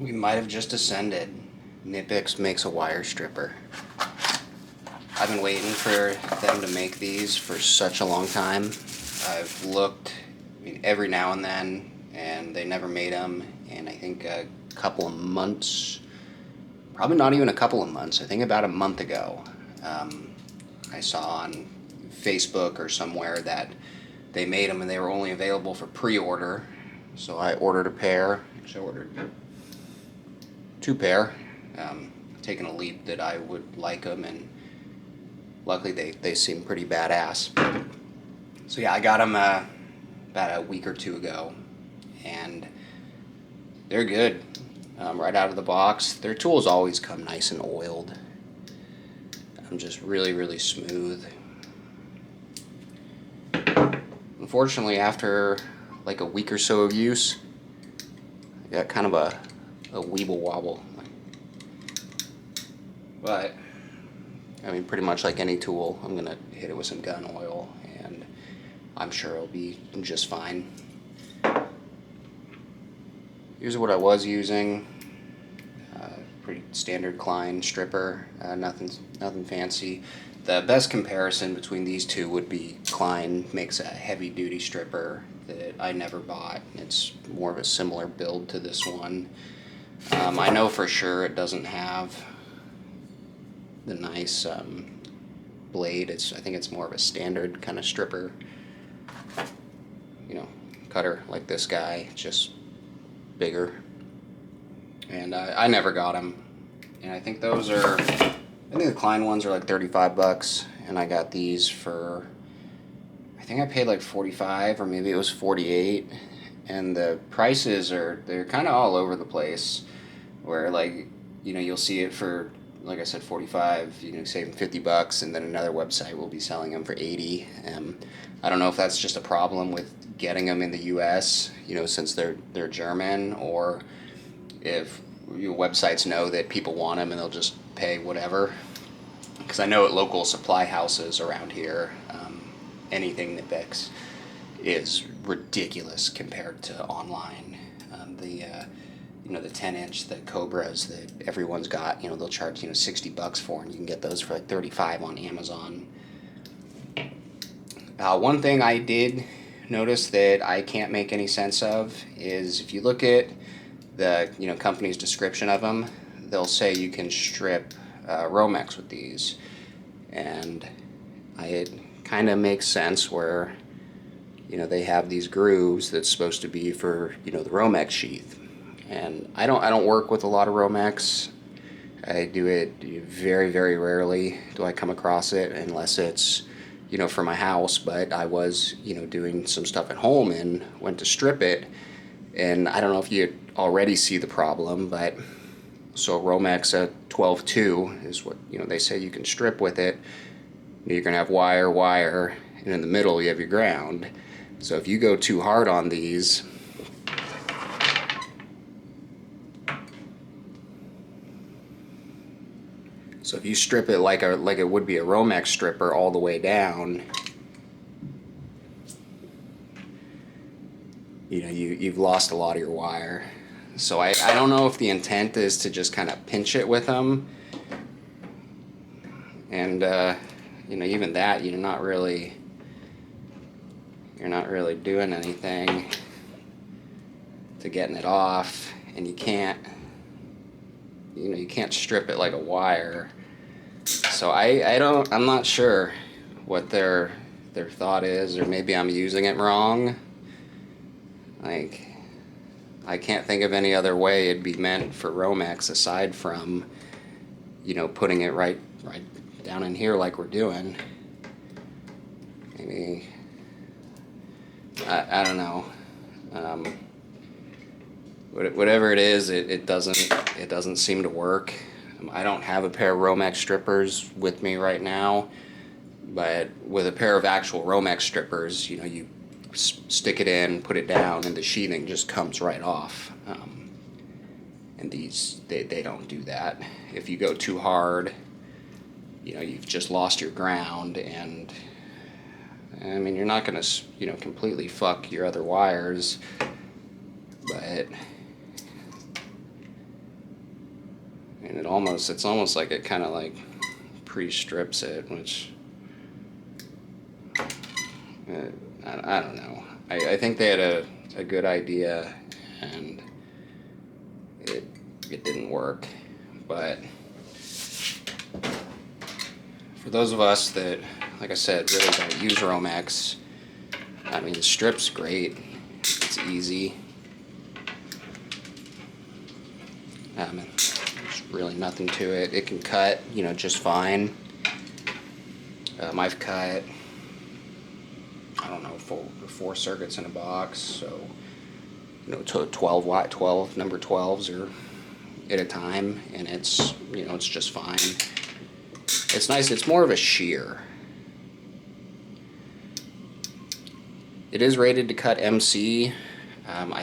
We might have just ascended. Knipex makes a wire stripper. I've been waiting for them to make these for such a long time. I've looked, every now and then, and they never made them. And I think a couple of months, probably not even a couple of months, I think about a month ago, I saw on Facebook or somewhere that they made them and they were only available for pre-order. So I ordered a pair. Actually, I ordered 2 pair. Taking a leap that I would like them, and luckily they seem pretty badass. So yeah, I got them about a week or 2 ago, and they're good. Right out of the box. Their tools always come nice and oiled. Just really smooth. Unfortunately, after like a week or so of use, I got kind of a weeble wobble. But I mean, pretty much like any tool, I'm gonna hit it with some gun oil, and I'm sure it'll be just fine. Here's what I was using. Pretty standard Klein stripper, nothing fancy. The best comparison between these two would be Klein makes a heavy duty stripper that I never bought. It's more of a similar build to this one. I know for sure it doesn't have the nice blade. I think it's more of a standard kind of stripper, cutter like this guy, just bigger. And I never got them. And I think the Klein ones are like 35 bucks, and I got these for, I think I paid like 45, or maybe it was 48. And the prices they're kind of all over the place, where like, you'll see it for, like I said, 45, saving 50 bucks, and then another website will be selling them for 80. I don't know if that's just a problem with getting them in the US, since they're German, or if your websites know that people want them and they'll just pay whatever. Because I know at local supply houses around here, anything Knipex is ridiculous compared to online. The 10-inch, the Cobras that everyone's got, they'll charge 60 bucks for, and you can get those for like 35 on Amazon. One thing I did notice that I can't make any sense of is if you look at the company's description of them, they'll say you can strip Romex with these, and it kind of makes sense where they have these grooves that's supposed to be for the Romex sheath. And I don't work with a lot of Romex. I do it very rarely do I come across it, unless it's for my house. But I was doing some stuff at home and went to strip it, and I don't know if you already see the problem, but so Romex at 12.2 is what they say you can strip with it. You're gonna have wire, and in the middle you have your ground. So if you go too hard on these, so if you strip it like it would be a Romex stripper all the way down, you've lost a lot of your wire. So I don't know if the intent is to just kind of pinch it with them, and even that you're not really doing anything to getting it off, and you can't strip it like a wire. So I'm not sure what their thought is, or maybe I'm using it wrong. Like, I can't think of any other way it'd be meant for Romex aside from putting it right down in here like we're doing. Maybe I don't know. Whatever it is, it doesn't seem to work. I don't have a pair of Romex strippers with me right now, but with a pair of actual Romex strippers, you stick it in, put it down, and the sheathing just comes right off. And these, they don't do that. If you go too hard, you've just lost your ground, and I mean, you're not going to, completely fuck your other wires, but And it's almost like it kind of like pre-strips it, which I don't know. I think they had a good idea, and it didn't work. But for those of us that, like I said, really don't use Romex, I mean, the strip's great. It's easy. There's really nothing to it. It can cut, just fine. I've cut, I don't know, four circuits in a box, so 12 number 12s are at a time, and it's it's just fine. It's nice. It's more of a shear. It is rated to cut MC.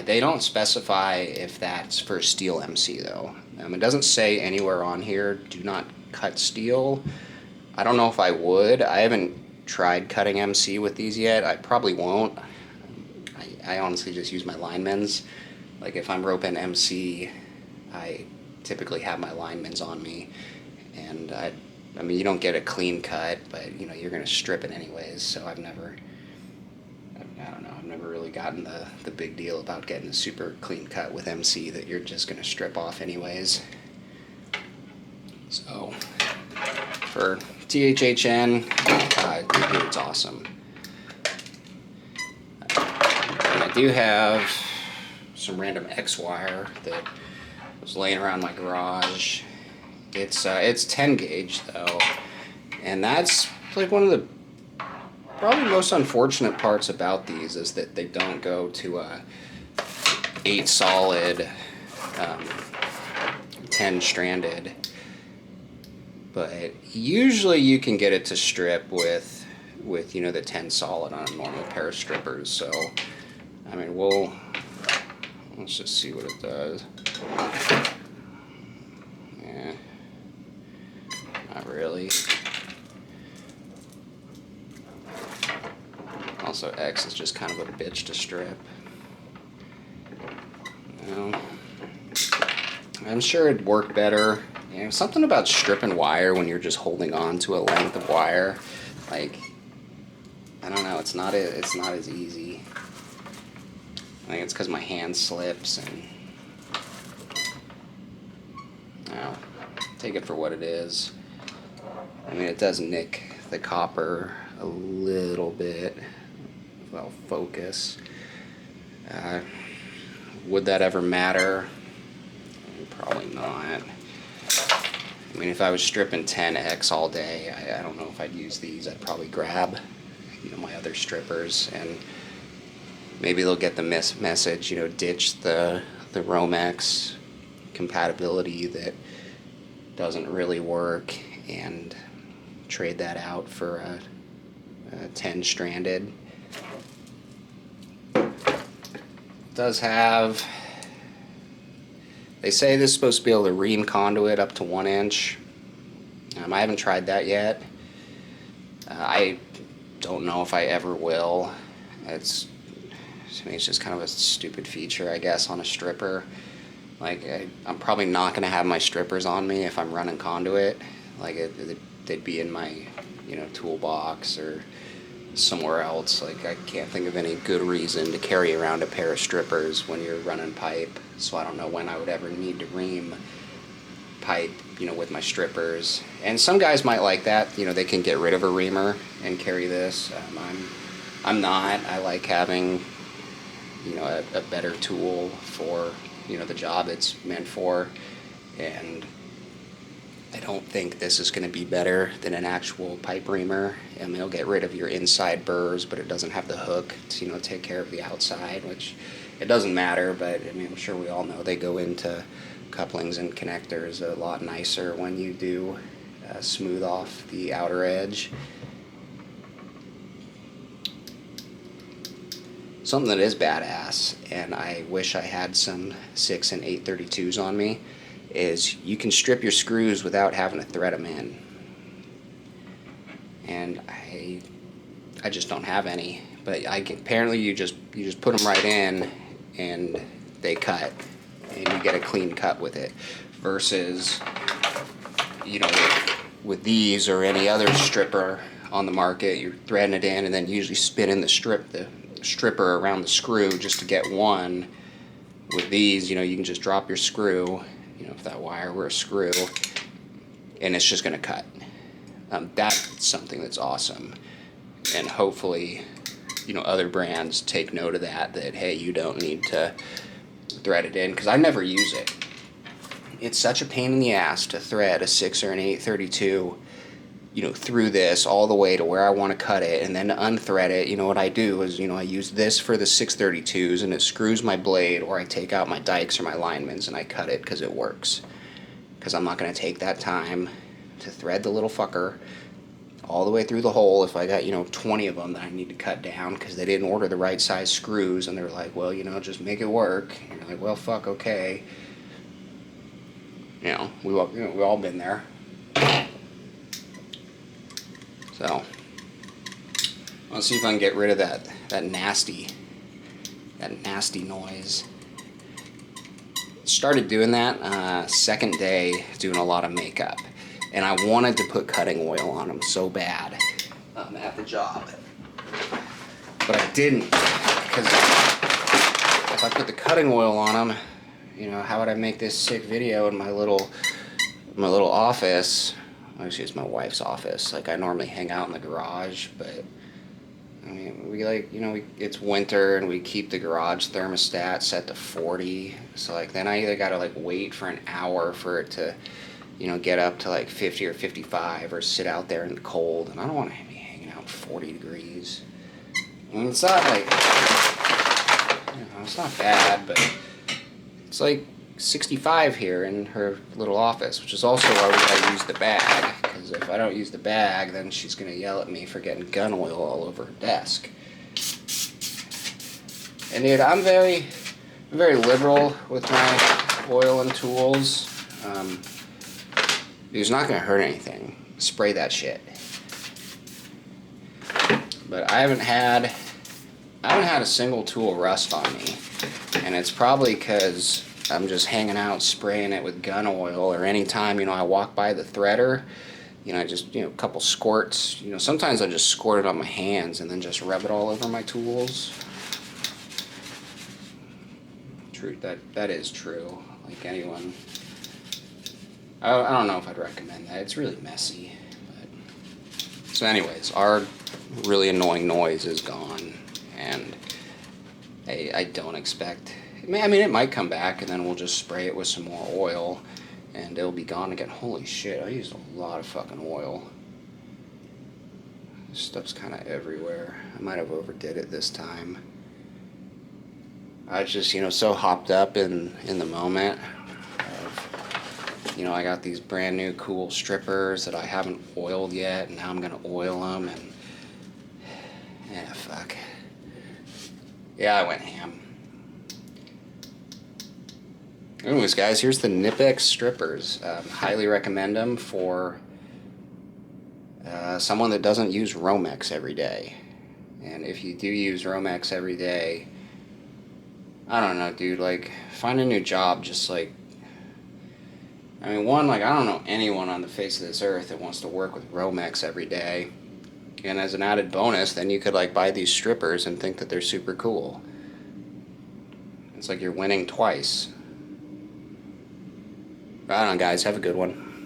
They don't specify if that's for steel MC though. It doesn't say anywhere on here, do not cut steel. I don't know if I would. I haven't tried cutting MC with these yet. I probably won't. I honestly just use my linemen's. Like if I'm roping MC, I typically have my linemen's on me, and I mean, you don't get a clean cut, but you're gonna strip it anyways. So I don't know. I've never really gotten the big deal about getting a super clean cut with MC that you're just gonna strip off anyways. So for THHN, it's awesome. And I do have some random X wire that was laying around my garage. It's 10 gauge though, and that's like one of the probably most unfortunate parts about these is that they don't go to a 8 solid, 10 stranded. But usually you can get it to strip with the 10 solid on a normal pair of strippers. So I mean, let's just see what it does. Yeah, not really. Also, X is just kind of a bitch to strip. I'm sure it'd work better. Something about stripping wire when you're just holding on to a length of wire, like, I don't know, it's not as easy. I think it's because my hand slips, and take it for what it is. I mean, it does nick the copper a little bit. Well, focus. Would that ever matter? Probably not. I mean, if I was stripping 10X all day, I don't know if I'd use these. I'd probably grab, my other strippers, and maybe they'll get the message, ditch the Romex compatibility that doesn't really work, and trade that out for a 10 stranded. It does have, they say this is supposed to be able to ream conduit up to 1 inch. I haven't tried that yet. I don't know if I ever will. To me, it's just kind of a stupid feature, I guess, on a stripper. Like, I'm probably not going to have my strippers on me if I'm running conduit. Like, they'd be in my, toolbox or somewhere else. Like, I can't think of any good reason to carry around a pair of strippers when you're running pipe. So I don't know when I would ever need to ream pipe, with my strippers. And some guys might like that. They can get rid of a reamer and carry this. I'm not. I like having, a better tool for, the job it's meant for. And I don't think this is going to be better than an actual pipe reamer. I mean, it'll get rid of your inside burrs, but it doesn't have the hook to, take care of the outside, which it doesn't matter, but I mean, I'm sure we all know they go into couplings and connectors a lot nicer when you do smooth off the outer edge. Something that is badass, and I wish I had some 6 and 832s on me, is you can strip your screws without having to thread them in. And I just don't have any, but apparently you just put them right in and they cut. and you get a clean cut with it, versus, you know, with these or any other stripper on the market, you're threading it in and then usually spinning the stripper around the screw just to get one. With these, you know, you can just drop your screw, you know, if that wire were a screw, and it's just going to cut. That's something that's awesome, and hopefully, you know, other brands take note of that, hey, you don't need to thread it in, because I never use it. It's such a pain in the ass to thread a 6 or an 832, you know, through this all the way to where I want to cut it, and then to unthread it. You know, what I do is, you know, I use this for the 632s, and it screws my blade, or I take out my dikes or my linemans and I cut it because it works. Because I'm not going to take that time to thread the little fucker all the way through the hole if I got, you know, 20 of them that I need to cut down because they didn't order the right size screws, and they're like, well, you know, just make it work. And you're like, well, fuck, okay. You know, we've all been there. So, let's see if I can get rid of that nasty noise. Started doing that second day doing a lot of makeup, and I wanted to put cutting oil on them so bad at the job, but I didn't, because if I put the cutting oil on them, you know, how would I make this sick video in my little office? Actually, it's my wife's office. Like, I normally hang out in the garage, but I mean, we like, you know, it's winter and we keep the garage thermostat set to 40. So like, then I either gotta like wait for an hour for it to, you know, get up to like 50 or 55, or sit out there in the cold. And I don't want to be hanging out 40 degrees. I mean, it's not like, you know, it's not bad, but it's like 65 here in her little office, which is also why we gotta use the bag, because if I don't use the bag, then she's gonna yell at me for getting gun oil all over her desk. And dude, I'm very liberal with my oil and tools. It's not gonna hurt anything. Spray that shit. But I haven't had a single tool rust on me, and it's probably because I'm just hanging out spraying it with gun oil, or anytime, you know, I walk by the threader, you know, I just, you know, a couple squirts, you know, sometimes I just squirt it on my hands and then just rub it all over my tools. True, that is true. Like, anyone, I don't know if I'd recommend that. It's really messy. But. So anyways, our really annoying noise is gone, and I don't expect, I mean, it might come back, and then we'll just spray it with some more oil, and it'll be gone again. Holy shit, I used a lot of fucking oil. This stuff's kind of everywhere. I might have overdid it this time. I was just, you know, so hopped up in the moment of, you know, I got these brand new cool strippers that I haven't oiled yet, and now I'm gonna oil them, and yeah, fuck. Yeah, I went ham. Anyways, guys, here's the Knipex strippers. Highly recommend them for someone that doesn't use Romex every day. And if you do use Romex every day, I don't know, dude, like, find a new job. Just like, I mean, one, like, I don't know anyone on the face of this earth that wants to work with Romex every day. And as an added bonus, then you could, like, buy these strippers and think that they're super cool. It's like you're winning twice. I don't know, guys. Have a good one.